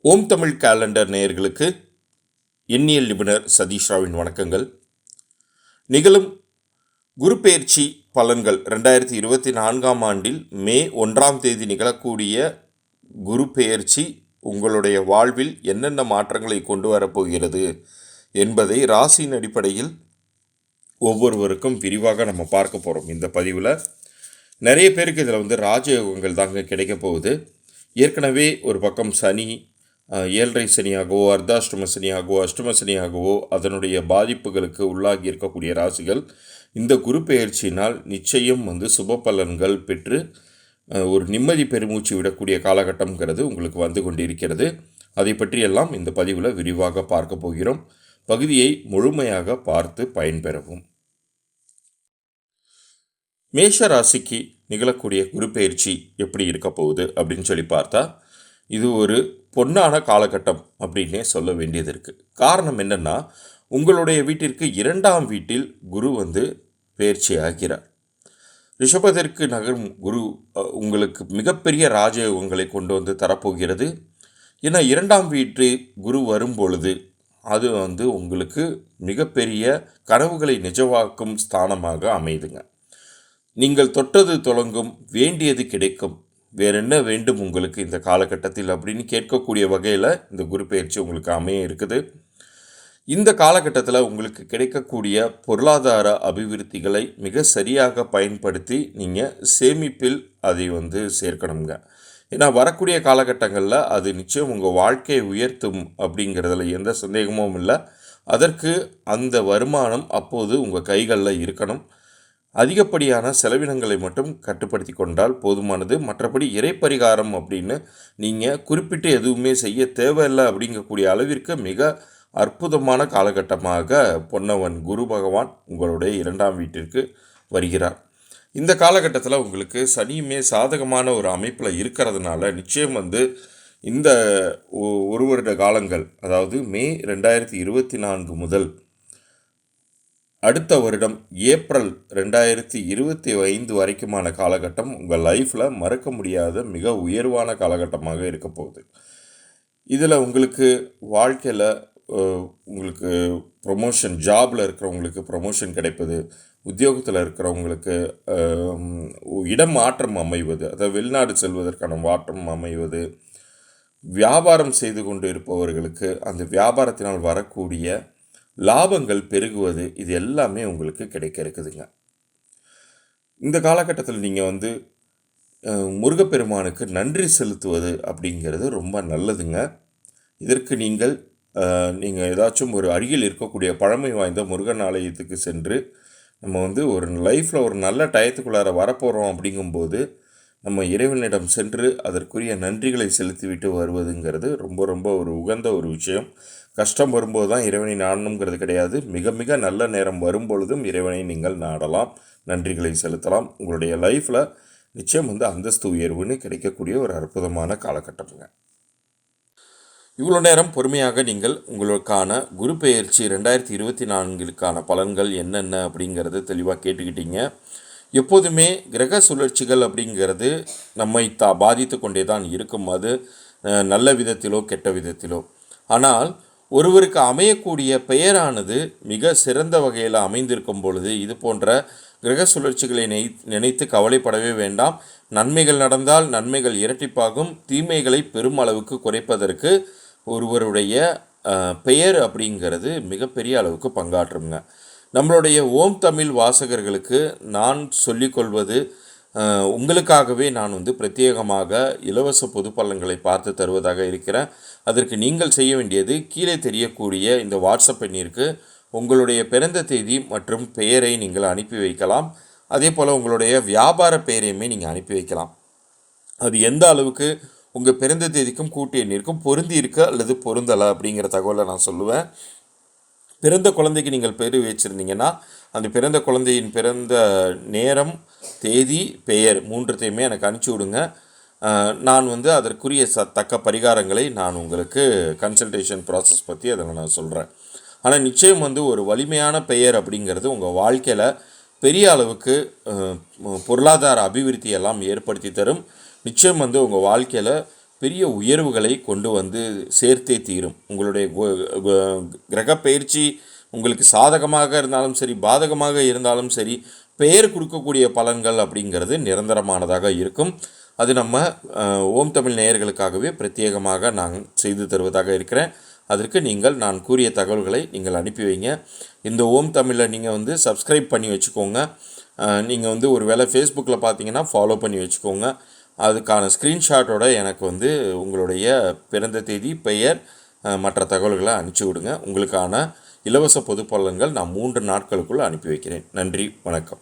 ஓம் Tamil calendar நேயர்களுக்கு எண்ணியல் நிபுணர் சதீஷ் ராவின் வணக்கங்கள். நிகழும் குரு பெயர்ச்சி பலன்கள் 2024 ஆண்டில் மே 1 நிகழக்கூடிய குரு பெயர்ச்சி உங்களுடைய வாழ்வில் என்னென்ன மாற்றங்களை கொண்டு வரப்போகிறது என்பதை ராசியின் அடிப்படையில் ஒவ்வொருவருக்கும் விரிவாக நம்ம பார்க்க போகிறோம். இந்த பதிவில் நிறைய பேருக்கு இதில் ராஜயோகங்கள் தாங்க கிடைக்க போகுது. ஏற்கனவே ஒரு பக்கம் சனி 7.5 சனியாகவோ அர்த்தாஷ்டம சனியாகவோ அஷ்டம சனியாகவோ அதனுடைய பாதிப்புகளுக்கு உள்ளாகி இருக்கக்கூடிய ராசிகள் இந்த குரு பெயர்ச்சியினால் நிச்சயம் சுப பலன்கள் பெற்று ஒரு நிம்மதி பெருமூச்சு விடக்கூடிய காலகட்டம்ங்கிறது உங்களுக்கு வந்து கொண்டிருக்கிறது. அதை பற்றியெல்லாம் இந்த பதிவில் விரிவாக பார்க்க போகிறோம். பகுதியை முழுமையாக பார்த்து பயன்பெறவும். மேஷ ராசிக்கு நிகழக்கூடிய குரு பெயர்ச்சி எப்படி இருக்க போகுது அப்படின்னு சொல்லி பார்த்தா, இது ஒரு பொன்னான காலகட்டம் அப்படின்னே சொல்ல வேண்டியது இருக்குது. காரணம் என்னென்னா, உங்களுடைய வீட்டிற்கு 2ஆம் வீட்டில் குரு பெயர்ச்சி ஆகிறார். ரிஷபத்திற்கு நகரும் குரு உங்களுக்கு மிகப்பெரிய ராஜயோகங்களை கொண்டு தரப்போகிறது. ஏன்னா 2ஆம் வீட்டு குரு வரும் பொழுது அது உங்களுக்கு மிகப்பெரிய கனவுகளை நிஜவாக்கும் ஸ்தானமாக அமைதுங்க. நீங்கள் தொட்டது தொடங்கும், வேண்டியது கிடைக்கும், வேற என்ன வேண்டும் உங்களுக்கு இந்த காலகட்டத்தில் அப்படின்னு கேட்கக்கூடிய வகையில் இந்த குரு பெயர்ச்சி உங்களுக்கு அமைய இருக்குது. இந்த காலகட்டத்தில் உங்களுக்கு கிடைக்கக்கூடிய பொருளாதார அபிவிருத்திகளை மிக சரியாக பயன்படுத்தி நீங்கள் சேமிப்பில் அதை சேர்க்கணுங்க. ஏன்னா வரக்கூடிய காலகட்டங்களில் அது நிச்சயம் உங்கள் வாழ்க்கையை உயர்த்தும் அப்படிங்கிறதுல எந்த சந்தேகமும் இல்லை. அதற்கு அந்த வருமானம் அப்போது உங்கள் கைகளில் இருக்கணும். அதிகப்படியான செலவினங்களை மட்டும் கட்டுப்படுத்தி கொண்டால் போதுமானது. மற்றபடி இறைப்பரிகாரம் அப்படின்னு நீங்கள் குறிப்பிட்டு எதுவுமே செய்ய தேவையில்லை அப்படிங்கக்கூடிய அளவிற்கு மிக அற்புதமான காலகட்டமாக பொன்னவன் குரு பகவான் உங்களுடைய 2ஆம் வீட்டிற்கு வருகிறார். இந்த காலகட்டத்தில் உங்களுக்கு சனியுமே சாதகமான ஒரு அமைப்பில் இருக்கிறதுனால நிச்சயம் இந்த ஒரு வருட காலங்கள், அதாவது மே 2024 முதல் அடுத்த வருடம் ஏப்ரல் 2025 வரைக்குமான காலகட்டம் உங்கள் லைஃப்பில் மறக்க முடியாத மிக உயர்வான காலகட்டமாக இருக்க போகுது. இதில் உங்களுக்கு வாழ்க்கையில் உங்களுக்கு ப்ரொமோஷன், ஜாபில் இருக்கிறவங்களுக்கு ப்ரொமோஷன் கிடைப்பது, உத்தியோகத்தில் இருக்கிறவங்களுக்கு இடம் மாற்றம் அமைவது, அதாவது வெளிநாடு செல்வதற்கான மாற்றம் அமைவது, வியாபாரம் செய்து கொண்டு இருப்பவர்களுக்கு அந்த வியாபாரத்தினால் வரக்கூடிய லாபங்கள் பெருகுவது, இது எல்லாமே உங்களுக்கு கிடைக்க இருக்குதுங்க. இந்த காலகட்டத்தில் நீங்கள் முருகப்பெருமானுக்கு நன்றி செலுத்துவது அப்படிங்கிறது ரொம்ப நல்லதுங்க. இதற்கு நீங்கள் ஏதாச்சும் ஒரு அருகில் இருக்கக்கூடிய பழமை வாய்ந்த முருகன் ஆலயத்துக்கு சென்று நம்ம ஒரு லைஃப்பில் ஒரு நல்ல டயத்துக்குள்ளார வரப்போகிறோம் அப்படிங்கும்போது நம்ம இறைவனிடம் சென்று அதற்குரிய நன்றிகளை செலுத்திவிட்டு வருவதுங்கிறது ரொம்ப ரொம்ப ஒரு உகந்த ஒரு விஷயம். கஷ்டம் வரும்போது தான் இறைவனை நாடணுங்கிறது கிடையாது. மிக மிக நல்ல நேரம் வரும்பொழுதும் இறைவனை நீங்கள் நாடலாம், நன்றிகளை செலுத்தலாம். உங்களுடைய லைஃப்பில் நிச்சயம் அந்தஸ்து உயர்வுன்னு கிடைக்கக்கூடிய ஒரு அற்புதமான காலகட்டம்ங்க. இவ்வளோ நேரம் பொறுமையாக நீங்கள் உங்களுக்கான குரு பெயர்ச்சி 2024 பலன்கள் என்னென்ன அப்படிங்கிறது தெளிவாக கேட்டுக்கிட்டீங்க. எப்போதுமே கிரக சுழற்சிகள் அப்படிங்கிறது நம்மை பாதித்து கொண்டே தான் இருக்கும். அது நல்ல விதத்திலோ கெட்ட விதத்திலோ. ஆனால் ஒருவருக்கு அமையக்கூடிய பெயரானது மிக சிறந்த வகையில் அமைந்திருக்கும் பொழுது இது போன்ற கிரக சுழற்சிகளை நினைத்து கவலைப்படவே வேண்டாம். நன்மைகள் நடந்தால் நன்மைகள் இரட்டிப்பாகும். தீமைகளை பெரும் அளவுக்கு குறைப்பதற்கு ஒருவருடைய பெயர் அப்படிங்கிறது மிகப்பெரிய அளவுக்கு பங்காற்றுங்க. நம்மளுடைய ஓம் தமிழ் வாசகர்களுக்கு நான் சொல்லிக்கொள்வது, உங்களுக்காகவே நான் பிரத்யேகமாக இலவச பொது பலன்களை பார்த்து தருவதாக இருக்கிறேன். அதற்கு நீங்கள் செய்ய வேண்டியது, கீழே தெரியக்கூடிய இந்த வாட்ஸ்அப் எண்ணிற்கு உங்களுடைய பிறந்த தேதி மற்றும் பெயரை நீங்கள் அனுப்பி வைக்கலாம். அதே போல் உங்களுடைய வியாபார பெயரையுமே நீங்கள் அனுப்பி வைக்கலாம். அது எந்த அளவுக்கு உங்கள் பிறந்த தேதிக்கும் கூட்டு எண்ணிற்கும் பொருந்தி இருக்க அல்லது பொருந்தலை அப்படிங்கிற தகவலை நான் சொல்லுவேன். பிறந்த குழந்தைக்கு நீங்கள் பேர் வச்சுருந்தீங்கன்னா அந்த பிறந்த குழந்தையின் பிறந்த நேரம், தேதி, பெயர் 3த்தையுமே எனக்கு அனுப்பிச்சி விடுங்க. நான் அதற்குரிய தக்க பரிகாரங்களை நான் உங்களுக்கு கன்சல்டேஷன் ப்ராசஸ் பற்றி அதில் நான் சொல்கிறேன். ஆனால் நிச்சயம் ஒரு வலிமையான பெயர் அப்படிங்கிறது உங்கள் வாழ்க்கையில் பெரிய அளவுக்கு பொருளாதார அபிவிருத்தியெல்லாம் ஏற்படுத்தி தரும். நிச்சயம் உங்கள் வாழ்க்கையில் பெரிய உயர்வுகளை கொண்டு வந்து சேர்த்தே தீரும். உங்களுடைய கிரக பயிற்சி உங்களுக்கு சாதகமாக இருந்தாலும் சரி, பாதகமாக இருந்தாலும் சரி, பெயர் கொடுக்கக்கூடிய பலன்கள் அப்படிங்கிறது நிரந்தரமானதாக இருக்கும். அது நம்ம ஓம் தமிழ் நேயர்களுக்காகவே பிரத்யேகமாக நான் செய்து தருவதாக இருக்கிறேன். அதற்கு நீங்கள் நான் கூறிய தகவல்களை நீங்கள் அனுப்பி வைங்க. இந்த ஓம் தமிழில் நீங்கள் வந்து சப்ஸ்கிரைப் பண்ணி வச்சுக்கோங்க. நீங்கள் வந்து ஒரு வேளை ஃபேஸ்புக்கில் பார்த்தீங்கன்னா ஃபாலோ பண்ணி வச்சுக்கோங்க. அதுக்கான ஸ்க்ரீன்ஷாட்டோட எனக்கு வந்து உங்களுடைய பிறந்த தேதி, பெயர், மற்ற தகவல்களை அனுப்பிச்சி விடுங்க. உங்களுக்கான இலவச பொது பலன்கள் நான் 3 நாட்களுக்குள் அனுப்பி வைக்கிறேன். நன்றி, வணக்கம்.